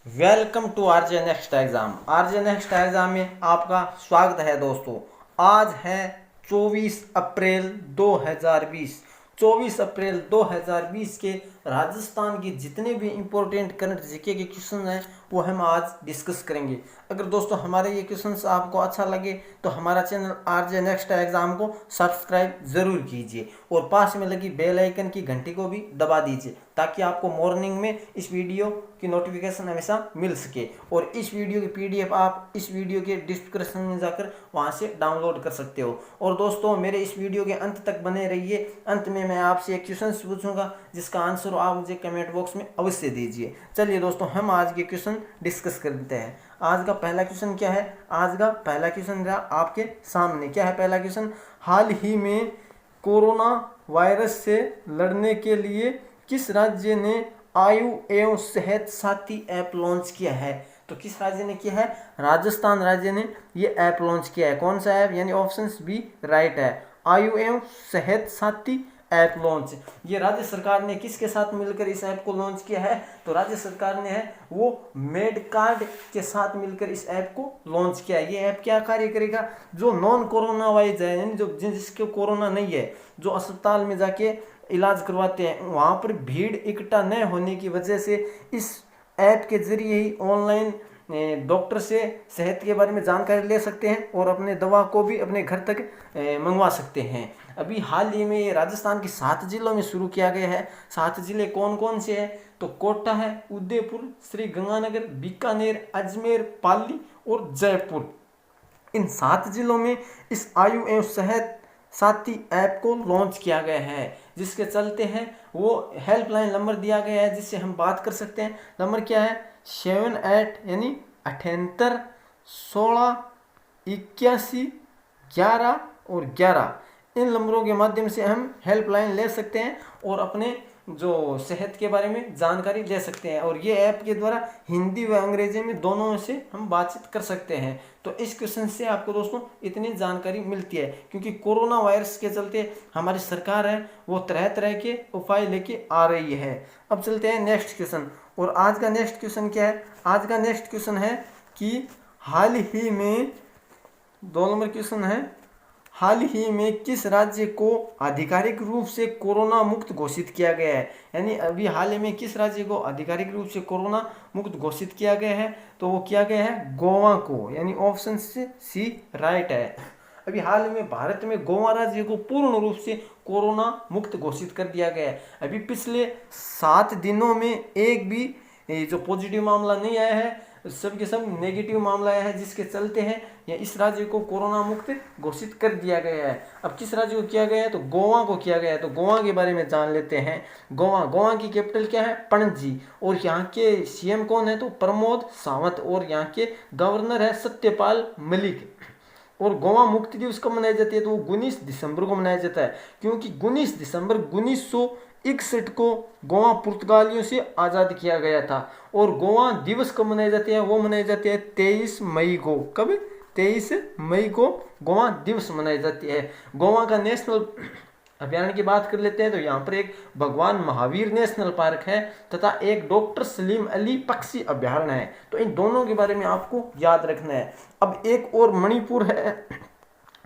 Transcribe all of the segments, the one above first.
Welcome to RJ next exam. RJ next exam में आपका स्वागत है दोस्तों। आज है 24 अप्रैल 2020। 24 अप्रैल 2020 के राजस्थान के जितने भी इम्पोर्टेंट करंट जीके के क्वेश्चन हैं वो हम आज डिस्कस करेंगे। अगर दोस्तों हमारे ये क्वेश्चंस आपको अच्छा लगे तो हमारा चैनल आरजे नेक्स्ट एग्ज़ाम को सब्सक्राइब ज़रूर कीजिए और पास में लगी बेल आइकन की घंटी को भी दबा दीजिए ताकि आपको मॉर्निंग में इस वीडियो की नोटिफिकेशन हमेशा मिल सके। और इस वीडियो की पीडीएफ आप इस वीडियो के डिस्क्रिप्शन में जाकर वहां से डाउनलोड कर सकते हो। और दोस्तों मेरे इस वीडियो के अंत तक बने रहिए। अंत में मैं आपसे एक क्वेश्चन पूछूंगा जिसका आंसर आप मुझे कमेंट बॉक्स में अवश्य दीजिए। चलिए दोस्तों हम आज के क्वेश्चन डिस्कस करते हैं। आज का पहला क्वेश्चन क्या है? आज का पहला क्वेश्चन रहा आपके सामने। क्या है पहला क्वेश्चन? हाल ही में कोरोना वायरस से लड़ने के लिए किस राज्य ने आयु एवं सेहत साथी ऐप लॉन्च किया है? तो किस राज्य ने किया है? राजस्थान राज्य ने ये ऐप लॉन्च किया है। कौन सा ऐप? यानी ऑप्शन बी राइट है, आयु एवं सेहत साथी ऐप लॉन्च। ये राज्य सरकार ने किसके साथ मिलकर इस ऐप को लॉन्च किया है? तो राज्य सरकार ने है वो मेड कार्ड के साथ मिलकर इस ऐप को लॉन्च किया है। ये ऐप क्या कार्य करेगा? जो नॉन कोरोना वाइज है, यानी जो जिसके कोरोना नहीं है, जो अस्पताल में जाके इलाज करवाते हैं, वहाँ पर भीड़ इकट्ठा न होने की वजह से इस ऐप के जरिए ही ऑनलाइन डॉक्टर से सेहत के बारे में जानकारी ले सकते हैं और अपने दवा को भी अपने घर तक मंगवा सकते हैं। अभी हाल ही में राजस्थान के 7 जिलों में शुरू किया गया है। 7 जिले कौन कौन से हैं? तो कोटा है, उदयपुर, श्री गंगानगर, बीकानेर, अजमेर, पाली और जयपुर। इन 7 जिलों में इस आयु एवं सेहत साथी ऐप को लॉन्च किया गया है, जिसके चलते हैं वो हेल्पलाइन नंबर दिया गया है जिससे हम बात कर सकते हैं। नंबर क्या है? 78 यानी 78 16 81 11 और 11। इन नंबरों के माध्यम से हम हेल्पलाइन ले सकते हैं और अपने जो सेहत के बारे में जानकारी ले सकते हैं। और ये ऐप के द्वारा हिंदी व अंग्रेजी में दोनों से हम बातचीत कर सकते हैं। तो इस क्वेश्चन से आपको दोस्तों इतनी जानकारी मिलती है, क्योंकि कोरोना वायरस के चलते हमारी सरकार है वो तरह तरह के उपाय लेके आ रही है। अब चलते हैं नेक्स्ट क्वेश्चन। और आज का नेक्स्ट क्वेश्चन क्या है? आज का नेक्स्ट क्वेश्चन है कि हाल ही में 2 नंबर क्वेश्चन है, हाल ही में किस राज्य को आधिकारिक रूप से कोरोना मुक्त घोषित किया गया है? यानी अभी हाल ही में किस राज्य को आधिकारिक रूप से कोरोना मुक्त घोषित किया गया है? तो वो किया गया है गोवा को, यानी ऑप्शन सी राइट है। अभी हाल में भारत में गोवा राज्य को पूर्ण रूप से कोरोना मुक्त घोषित कर दिया गया है। अभी पिछले 7 दिनों में एक भी जो पॉजिटिव मामला नहीं आया है, सब के सब नेगेटिव मामला आया है, जिसके चलते हैं या इस राज्य को कोरोना मुक्त घोषित कर दिया गया है। अब किस राज्य को किया गया है? तो गोवा को किया गया है। तो गोवा के बारे में जान लेते हैं। गोवा की कैपिटल क्या है? पणजी। और यहाँ के सीएम कौन है? तो प्रमोद सावंत। और यहाँ के गवर्नर है सत्यपाल मलिक। और गोवा मुक्ति दिवस कब मनाई जाती है? तो वो 19 दिसंबर को मनाया जाता है, क्योंकि 19 दिसंबर 1961 को गोवा पुर्तगालियों से आज़ाद किया गया था। और गोवा दिवस कब मनाई जाती है? वो मनाई जाती है 23 मई को। कब? 23 मई को गोवा दिवस मनाई जाती है। गोवा का नेशनल अभ्यारण्य की बात कर लेते हैं तो यहाँ पर एक भगवान महावीर नेशनल पार्क है तथा एक डॉक्टर सलीम अली पक्षी अभ्यारण्य है। तो इन दोनों के बारे में आपको याद रखना है। अब एक और मणिपुर है,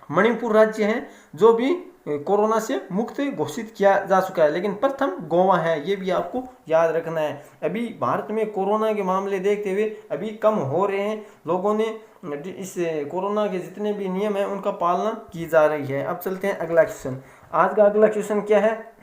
मणिपुर राज्य है जो भी कोरोना से मुक्त घोषित किया जा चुका है, लेकिन प्रथम गोवा है, ये भी आपको याद रखना है। अभी भारत में कोरोना के मामले देखते हुए अभी कम हो रहे हैं, लोगों ने इस कोरोना के जितने भी नियम हैं उनका पालना की जा रही है। अब चलते हैं अगला क्वेश्चन। आज का अगला क्वेश्चन क्या है?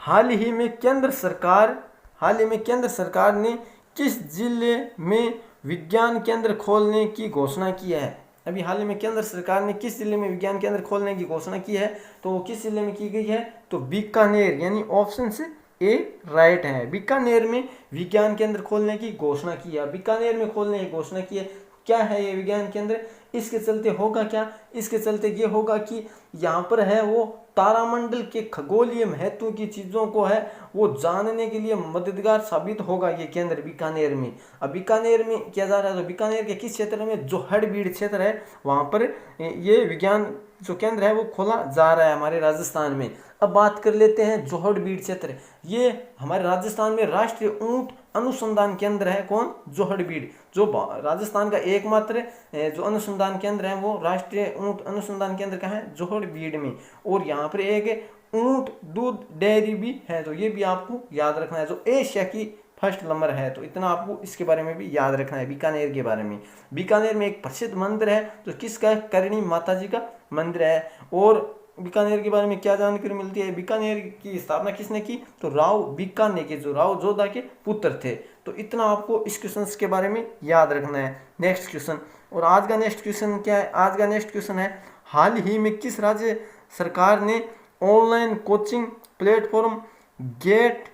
हाल ही में केंद्र सरकार ने किस जिले में विज्ञान केंद्र खोलने की घोषणा की है? अभी हाल ही में केंद्र सरकार ने किस जिले में विज्ञान केंद्र खोलने की घोषणा की है? तो वो किस जिले में की गई है? तो बीकानेर, यानी ऑप्शन से ए राइट है। बीकानेर में विज्ञान केंद्र खोलने की घोषणा की है। बीकानेर में खोलने की घोषणा की है। क्या है ये विज्ञान केंद्र? इसके चलते होगा क्या? इसके चलते ये होगा कि यहाँ पर है वो तारामंडल के खगोलीय महत्व की चीज़ों को है वो जानने के लिए मददगार साबित होगा ये केंद्र बीकानेर में। अब बीकानेर में किया जा रहा है, तो बीकानेर के किस क्षेत्र में? जोहड़बीड़ क्षेत्र है, वहाँ पर ये विज्ञान जो केंद्र है वो खोला जा रहा है हमारे राजस्थान में। अब बात कर लेते हैं जोहड़बीड़ क्षेत्र। ये हमारे राजस्थान में राष्ट्रीय ऊंट अनुसंधान केंद्र है कौन, जोहड़बीड़। जो राजस्थान का एकमात्र जो अनुसंधान केंद्र है वो राष्ट्रीय ऊंट अनुसंधान केंद्र का है जोहड़बीड़ में। और यहाँ पर एक ऊंट दूध डेयरी भी है, तो ये भी आपको याद रखना है, जो एशिया की फर्स्ट नंबर है। तो इतना आपको इसके बारे में भी याद रखना है, बीकानेर के बारे में। बीकानेर में एक प्रसिद्ध मंदिर है जो किसका है, करणी माता जी का मंदिर है। और बीकानेर के बारे में क्या जानकारी मिलती है, बीकानेर की स्थापना किसने की, तो राव बीकानेर के, जो राव जोधा के पुत्र थे। तो इतना आपको इस क्वेश्चन के बारे में याद रखना है। नेक्स्ट क्वेश्चन, और आज का नेक्स्ट क्वेश्चन क्या है, आज का नेक्स्ट क्वेश्चन है, हाल ही में किस राज्य सरकार ने online coaching platform get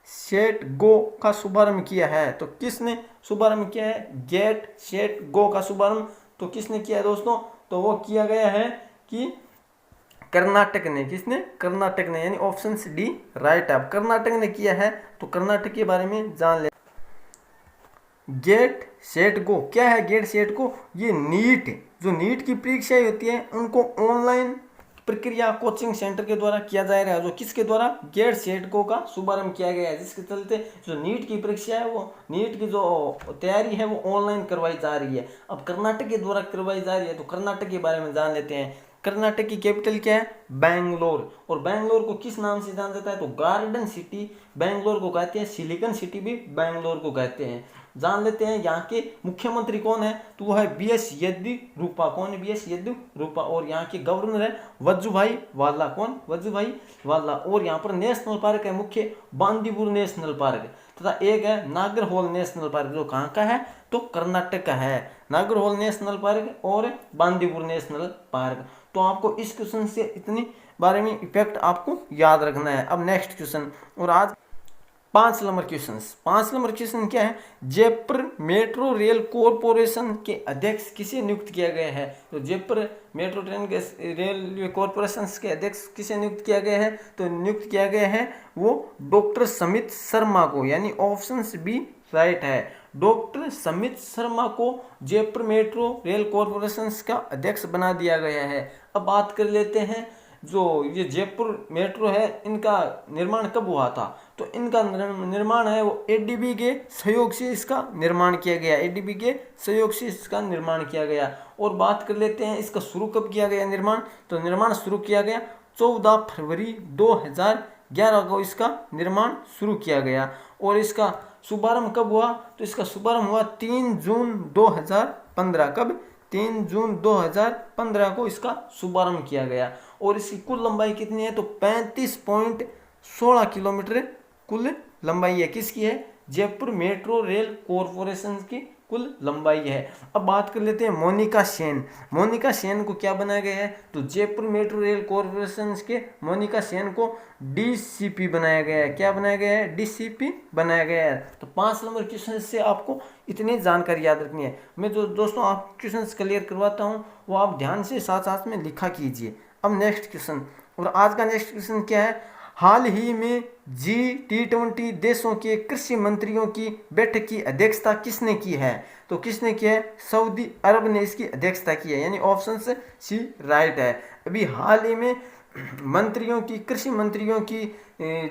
set go का शुभारंभ किया है। तो किसने शुभारंभ किया है, गेट सेट गो का शुभारंभ तो किसने किया है दोस्तों, तो वो किया गया है कि कर्नाटक ने। किसने, कर्नाटक ने, यानी ऑप्शन डी राइट है। कर्नाटक ने किया है, तो कर्नाटक के बारे में जान ले। गेट सेट गो क्या है, गेट सेट गो ये नीट, जो नीट की परीक्षाएं होती है उनको ऑनलाइन प्रक्रिया कोचिंग सेंटर के द्वारा किया जा रहा है, जो किसके द्वारा, गेट सेट को का शुभारंभ किया गया है, जिसके चलते जो नीट की परीक्षा है वो नीट की जो तैयारी है वो ऑनलाइन करवाई जा रही है। अब कर्नाटक के द्वारा करवाई जा रही है, तो कर्नाटक के बारे में जान लेते हैं। कर्नाटक की कैपिटल क्या है, बैंगलोर। और बैंगलोर को किस नाम से जाना जाता है, तो गार्डन सिटी बैंगलोर को कहते हैं, सिलिकन सिटी भी बैंगलोर को कहते हैं। जान लेते हैं यहाँ के मुख्यमंत्री कौन है, तो वो है बीएस येदियुरप्पा। कौन है, बीएस येदियुरप्पा। और यहाँ के गवर्नर है वजुभाई वाला। कौन, वजुभाई वाला। और यहाँ पर नेशनल पार्क है मुख्य, बांदीपुर नेशनल पार्क, तथा एक है नागरहोल नेशनल पार्क, जो कहाँ का है, तो कर्नाटक का है, नागरहोल नेशनल पार्क और बांदीपुर नेशनल पार्क। तो आपको इस क्वेश्चन से इतनी बारे में इफेक्ट आपको याद रखना है। अब नेक्स्ट क्वेश्चन, और आज 5 नंबर क्वेश्चन। 5 नंबर क्वेश्चन क्या है, जयपुर मेट्रो रेल कॉरपोरेशन के अध्यक्ष किसे नियुक्त किया गया है। तो जयपुर मेट्रो ट्रेन के रेलवे कॉरपोरेशन के अध्यक्ष किसे नियुक्त किया गया है, तो नियुक्त किया गया है वो डॉक्टर समित शर्मा को, यानी ऑप्शन बी राइट है। डॉक्टर समित शर्मा को जयपुर मेट्रो रेल कॉरपोरेशन का अध्यक्ष बना दिया गया है। अब बात कर लेते हैं, जो ये जयपुर मेट्रो है इनका निर्माण कब हुआ था, तो इनका निर्माण है वो एडीबी के सहयोग से इसका निर्माण किया गया, एडीबी के सहयोग से इसका निर्माण किया गया। और बात कर लेते हैं इसका शुरू कब किया गया निर्माण, तो निर्माण शुरू किया गया 14 फरवरी 2011 को इसका निर्माण शुरू किया गया। और इसका शुभारंभ कब हुआ, तो इसका शुभारंभ हुआ 3 जून 2015। कब, 3 जून 2015 को इसका शुभारंभ किया गया। और इसकी कुल लंबाई कितनी है, तो 35.16 किलोमीटर कुल लंबाई है। किसकी है, जयपुर मेट्रो रेल कॉरपोरेशन की कुल लंबाई है। अब बात कर लेते हैं मोनिका सेन। मोनिका सेन को क्या बनाया गया है, तो जयपुर मेट्रो रेल कॉरपोरेशन के मोनिका सेन को डीसीपी बनाया गया है। क्या बनाया गया है, डीसीपी बनाया गया है। तो 5 नंबर क्वेश्चन से आपको इतनी जानकारी याद रखनी है। मैं जो दोस्तों आप क्वेश्चन क्लियर करवाता हूँ वो आप ध्यान से साथ साथ में लिखा कीजिए। अब नेक्स्ट क्वेश्चन, और आज का नेक्स्ट क्वेश्चन क्या है, हाल ही में G20 देशों के कृषि मंत्रियों की बैठक की अध्यक्षता किसने की है, तो किसने किया है, सऊदी अरब ने इसकी अध्यक्षता की है, यानी ऑप्शन सी राइट है। अभी हाल ही में मंत्रियों की, कृषि मंत्रियों की,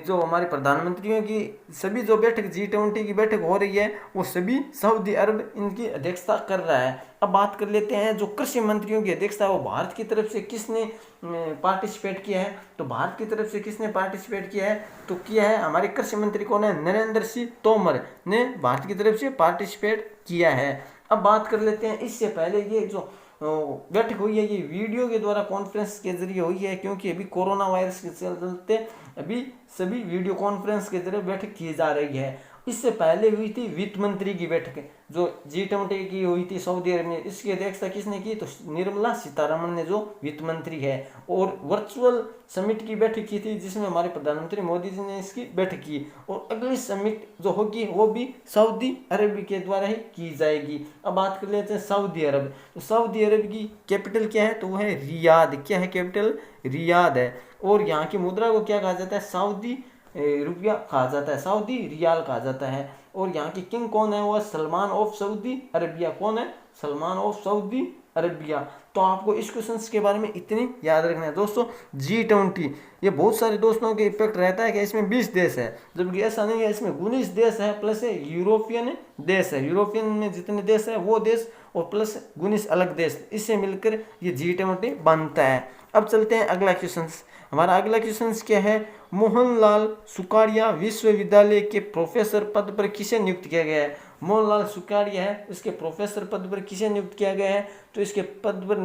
जो हमारे प्रधानमंत्रियों की सभी जो बैठक G20 की बैठक हो रही है वो सभी सऊदी अरब इनकी अध्यक्षता कर रहा है। अब बात कर लेते हैं जो कृषि मंत्रियों की अध्यक्षता वो भारत की तरफ से किसने पार्टिसिपेट किया है, तो भारत की तरफ से किसने पार्टिसिपेट किया है, तो किया है हमारे कृषि मंत्री कौन है, नरेंद्र सिंह तोमर ने भारत की तरफ से पार्टिसिपेट किया है। अब बात कर लेते हैं, इससे पहले ये जो बैठक हुई है ये वीडियो के द्वारा कॉन्फ्रेंस के जरिए हुई है, क्योंकि अभी कोरोना वायरस के चलते अभी सभी वीडियो कॉन्फ्रेंस के जरिए बैठक की जा रही है। इससे पहले हुई थी वित्त मंत्री की बैठक जो G20 की हुई थी सऊदी अरब में, इसकी अध्यक्षता किसने की, तो निर्मला सीतारमण ने जो वित्त मंत्री है। और वर्चुअल समिट की बैठक की थी जिसमें हमारे प्रधानमंत्री मोदी जी ने इसकी बैठक की। और अगली समिट जो होगी वो भी सऊदी अरब के द्वारा ही की जाएगी। अब बात कर लेते हैं सऊदी अरब। तो सऊदी अरब की कैपिटल क्या है, तो वो है रियाद। क्या है कैपिटल, रियाद है। और यहाँ की मुद्रा को क्या कहा जाता है, सऊदी रुपया कहा जाता है, सऊदी रियाल कहा जाता है। और यहाँ की किंग कौन है, वो है सलमान ऑफ सऊदी अरबिया। कौन है, सलमान ऑफ सऊदी अरेबिया। तो आपको इस क्वेश्चन के बारे में इतनी याद रखना है दोस्तों। G20 ये बहुत सारे दोस्तों के इफेक्ट रहता है कि इसमें 20 देश है, जबकि ऐसा नहीं है, इसमें 19 देश है प्लस यूरोपियन देश है। यूरोपियन में जितने देश है वो देश और प्लस 19 अलग देश, इससे मिलकर ये G20 बनता है। अब चलते हैं अगला क्वेश्चन। हमारा अगला क्वेश्चन क्या है, मोहनलाल सुखाड़िया विश्वविद्यालय के प्रोफेसर पद पर किसे नियुक्त किया गया है। मोहनलाल सुखाड़िया है, इसके प्रोफेसर पद पर किसे नियुक्त किया गया है। तो इसके पद पर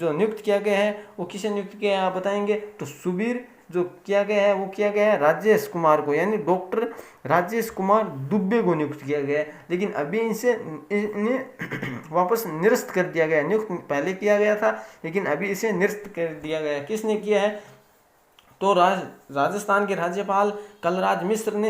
जो नियुक्त किया गया है वो किसे नियुक्त किया है आप बताएंगे। तो सुबीर जो किया गया है वो किया गया है राजेश कुमार को, यानी डॉक्टर राजेश कुमार दुबे को नियुक्त किया गया है। लेकिन अभी इन्हें वापस निरस्त कर दिया गया है। नियुक्त पहले किया गया था लेकिन अभी इसे निरस्त कर दिया गया है। किसने किया है। तो राजस्थान के राज्यपाल कलराज मिश्र ने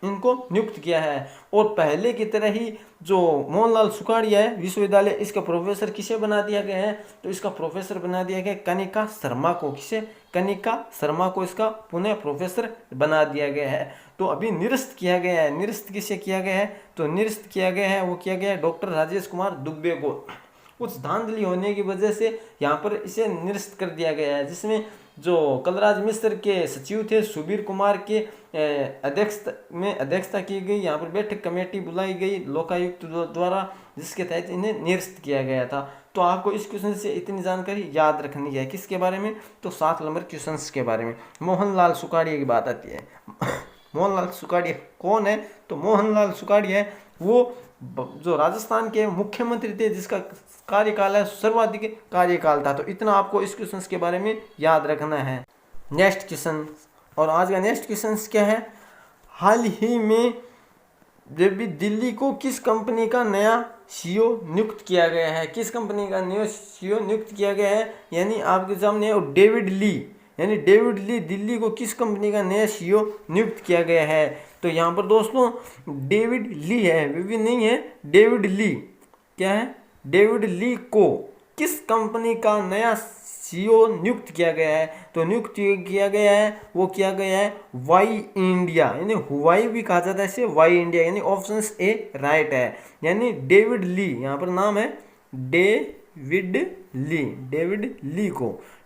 इनको नियुक्त किया है। और पहले की तरह ही जो मोहनलाल सुखाड़िया है विश्वविद्यालय, इसका प्रोफेसर किसे बना दिया गया है। तो इसका प्रोफेसर बना दिया गया कनिका शर्मा को। किसे, कनिका शर्मा को इसका पुनः प्रोफेसर बना दिया गया है। तो अभी निरस्त किया गया है। निरस्त किसे किया गया है। तो निरस्त किया गया है वो किया गया है डॉक्टर राजेश कुमार दुबे को। कुछ धांधली होने की वजह से यहाँ पर इसे निरस्त कर दिया गया है, जिसमें जो कलराज मिश्र के सचिव थे सुबीर कुमार के अध्यक्षता की गई। यहाँ पर बैठक कमेटी बुलाई गई लोकायुक्त द्वारा, जिसके तहत इन्हें निरस्त किया गया था। तो आपको इस क्वेश्चन से इतनी जानकारी याद रखनी है। किसके बारे में। तो 7 नंबर क्वेश्चन के बारे में मोहनलाल सुखाड़िया की बात आती है। मोहनलाल सुखाड़िया कौन है। तो मोहनलाल सुखाड़िया है वो जो राजस्थान के मुख्यमंत्री थे, जिसका कार्यकाल है सर्वाधिक कार्यकाल था। तो इतना आपको इस क्वेश्चन के बारे में याद रखना है। नेक्स्ट क्वेश्चन, और आज का नेक्स्ट क्वेश्चन क्या है, हाल ही में जब भी दिल्ली को किस कंपनी का नया सीईओ नियुक्त किया गया है। किस कंपनी का नया सीईओ नियुक्त किया गया है, यानी आपके सामने डेविड ली, यानी डेविड ली दिल्ली को किस कंपनी का नया सीईओ नियुक्त किया गया है। तो यहाँ पर दोस्तों डेविड ली है, वे भी नहीं है, डेविड ली क्या है, डेविड ली को किस कंपनी का नया सीईओ नियुक्त किया गया है। तो नियुक्त किया गया है वो किया गया है वाई इंडिया, यानी हुवाई भी कहा जाता है इसे, वाई इंडिया, यानी ऑप्शन ए राइट है। यानी डेविड ली, यहाँ पर नाम है डेविड ली,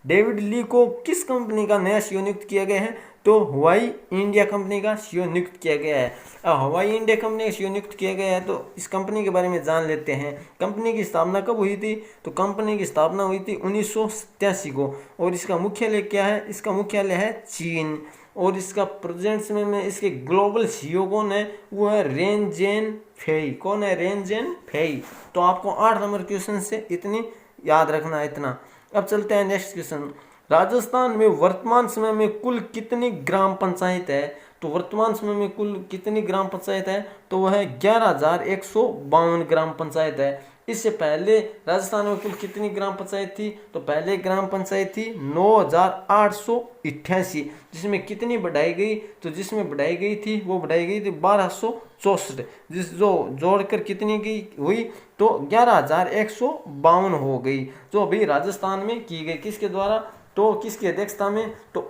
डेविड ली को किस कंपनी का नया सीईओ नियुक्त किया गया है। तो हवाई इंडिया कंपनी का सीईओ नियुक्त किया गया है। अब हवाई इंडिया कंपनी का सीईओ नियुक्त किया गया है तो इस कंपनी के बारे में जान लेते हैं। कंपनी की स्थापना कब हुई थी। तो कंपनी की स्थापना हुई थी 1987 को। और इसका मुख्यालय क्या है। इसका मुख्यालय है चीन। और इसका प्रेजेंट समय में इसके ग्लोबल सीईओ कौन है, वो है रेन जेन फेई। कौन है, रेन जेन फेई। तो आपको 8 नंबर क्वेश्चन से इतनी याद रखना है, इतना। अब चलते हैं नेक्स्ट क्वेश्चन। राजस्थान में वर्तमान समय में कुल कितनी ग्राम पंचायत है। तो वर्तमान समय में कुल कितनी ग्राम पंचायत है। तो वह है 11,152 ग्राम पंचायत है। इससे पहले राजस्थान में कुल कितनी ग्राम पंचायत थी। तो पहले ग्राम पंचायत थी 9,888, जिसमें कितनी बढ़ाई गई। तो जिसमें बढ़ाई गई थी वो बढ़ाई गई थी 1264, जिस जो जोड़कर कितनी की हुई तो 11,152 हो गई, जो अभी राजस्थान में की गई। किसके द्वारा। तो किसकी अध्यक्षता में। तो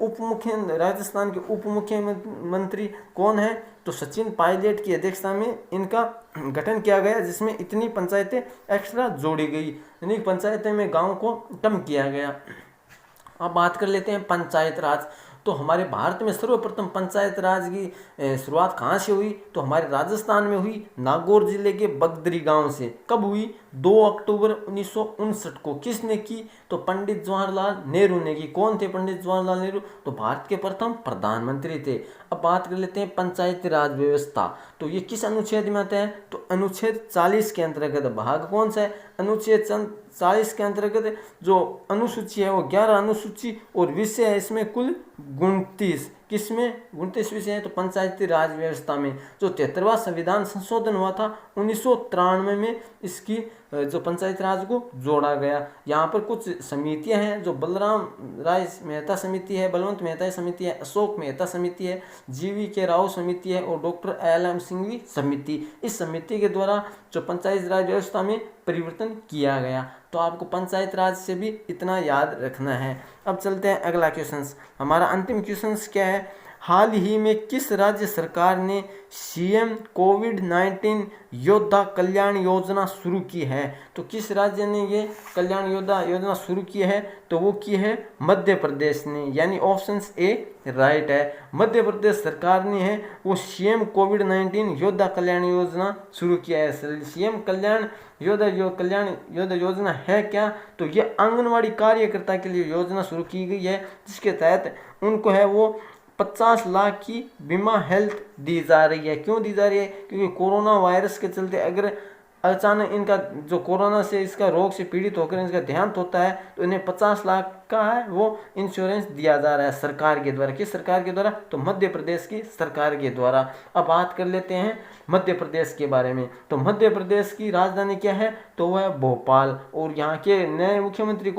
राजस्थान के उप मुख्यमंत्री कौन है। तो सचिन पायलट की अध्यक्षता में इनका गठन किया गया, जिसमें इतनी पंचायतें एक्स्ट्रा जोड़ी गई, यानी पंचायतें में गांव को कम किया गया। अब बात कर लेते हैं पंचायत राज। तो हमारे भारत में सर्वप्रथम पंचायत राज की शुरुआत कहाँ से हुई। तो हमारे राजस्थान में हुई, नागौर जिले के बगदरी गांव से। कब हुई। 2 अक्टूबर 1959 को। किसने की। तो पंडित जवाहरलाल नेहरू ने की। कौन थे पंडित जवाहरलाल नेहरू। तो भारत के प्रथम प्रधानमंत्री थे। अब बात कर लेते हैं पंचायती राज व्यवस्था। तो ये किस अनुच्छेद में आता है। तो अनुच्छेद 40 के अंतर्गत। भाग कौन सा है। अनुच्छेद 40 के अंतर्गत जो अनुसूची है वो 11 अनुसूची और विषय है इसमें कुल 29। किसमें 29 विषय है। तो पंचायती राज व्यवस्था में जो 73वां संविधान संशोधन हुआ था 1993 में, इसकी जो पंचायती राज को जोड़ा गया। यहाँ पर कुछ समितियां हैं, जो बलराम राय मेहता समिति है, बलवंत मेहता समिति है, अशोक मेहता समिति है, जीवी के राव समिति है और डॉक्टर एल.एम. सिंघवी समिति। इस समिति के द्वारा जो पंचायती राज व्यवस्था में परिवर्तन किया गया। तो आपको पंचायत राज से भी इतना याद रखना है। अब चलते हैं अगला क्वेश्चन। हमारा अंतिम क्वेश्चन क्या है। हाल ही में किस राज्य सरकार ने सीएम कोविड-19 योद्धा कल्याण योजना शुरू की है? तो किस राज्य ने ये कल्याण योद्धा योजना शुरू की है? तो वो की है मध्य प्रदेश ने, यानी ऑप्शन ए राइट है। मध्य प्रदेश सरकार ने है वो सीएम कोविड-19 योद्धा कल्याण योजना शुरू किया है। सीएम कल्याण योद्धा योजना है क्या? तो ये आंगनवाड़ी कार्यकर्ता के लिए योजना शुरू की गई है, जिसके तहत उनको है वो 50 लाख की बीमा हेल्थ दी जा रही है। क्यों दी जा रही है? क्योंकि कोरोना वायरस के चलते अगर अचानक इनका जो कोरोना से इसका रोग से पीड़ित होकर इनका देहांत होता है तो इन्हें 50 लाख का है वो इंश्योरेंस दिया जा रहा है सरकार के द्वारा। किस सरकार के द्वारा? तो मध्य प्रदेश की सरकार के द्वारा। अब बात कर लेते हैं मध्य प्रदेश के बारे में। तो मध्य प्रदेश की राजधानी क्या है? तो वह है भोपाल। और यहाँ के नए मुख्यमंत्री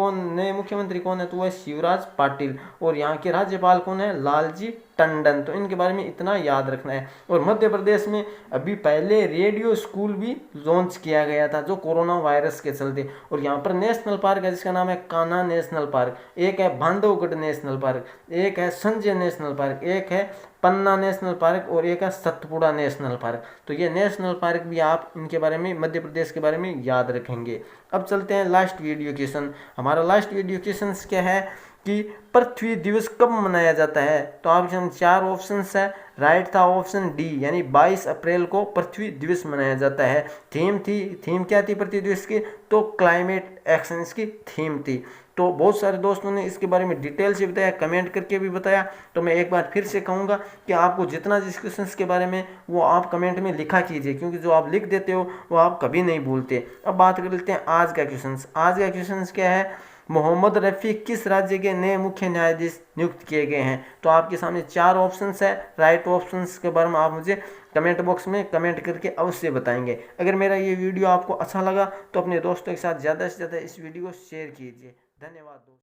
कौन है? तो वह शिवराज पाटिल। और यहाँ के राज्यपाल कौन है? लालजी टंडन। तो इनके बारे में इतना याद रखना है। और मध्य प्रदेश में अभी पहले रेडियो स्कूल भी लॉन्च किया गया था जो कोरोना वायरस के चलते। और यहाँ पर नेशनल पार्क है जिसका नाम है कान्हा नेशनल पार्क, एक है बांधवगढ़ नेशनल पार्क, एक है संजय नेशनल पार्क, एक है पन्ना नेशनल पार्क और एक है सतपुड़ा नेशनल पार्क। तो ये नेशनल पार्क भी आप इनके बारे में मध्य प्रदेश के बारे में याद रखेंगे। अब चलते हैं लास्ट वीडियो क्वेश्चन। हमारा लास्ट वीडियो क्वेश्चन क्या है कि पृथ्वी दिवस कब मनाया जाता है? तो आपके 4 ऑप्शंस है। राइट था ऑप्शन डी, यानी 22 अप्रैल को पृथ्वी दिवस मनाया जाता है। थीम क्या थी पृथ्वी दिवस की? तो क्लाइमेट एक्शन इसकी थीम थी। तो बहुत सारे दोस्तों ने इसके बारे में डिटेल से बताया, कमेंट करके भी बताया। तो मैं एक बार फिर से कहूँगा कि आपको जितना जिस क्वेश्चन के बारे में वो आप कमेंट में लिखा कीजिए, क्योंकि जो आप लिख देते हो वो आप कभी नहीं भूलते। अब बात कर लेते हैं आज का क्वेश्चन। आज का क्वेश्चन क्या है? मोहम्मद रफ़ी किस राज्य के नए मुख्य न्यायाधीश नियुक्त किए गए हैं? तो आपके सामने 4 ऑप्शंस है। राइट ऑप्शंस के बारे में आप मुझे कमेंट बॉक्स में कमेंट करके अवश्य बताएंगे। अगर मेरा ये वीडियो आपको अच्छा लगा तो अपने दोस्तों के साथ ज़्यादा से ज़्यादा इस वीडियो को शेयर कीजिए। धन्यवाद दोस्तों।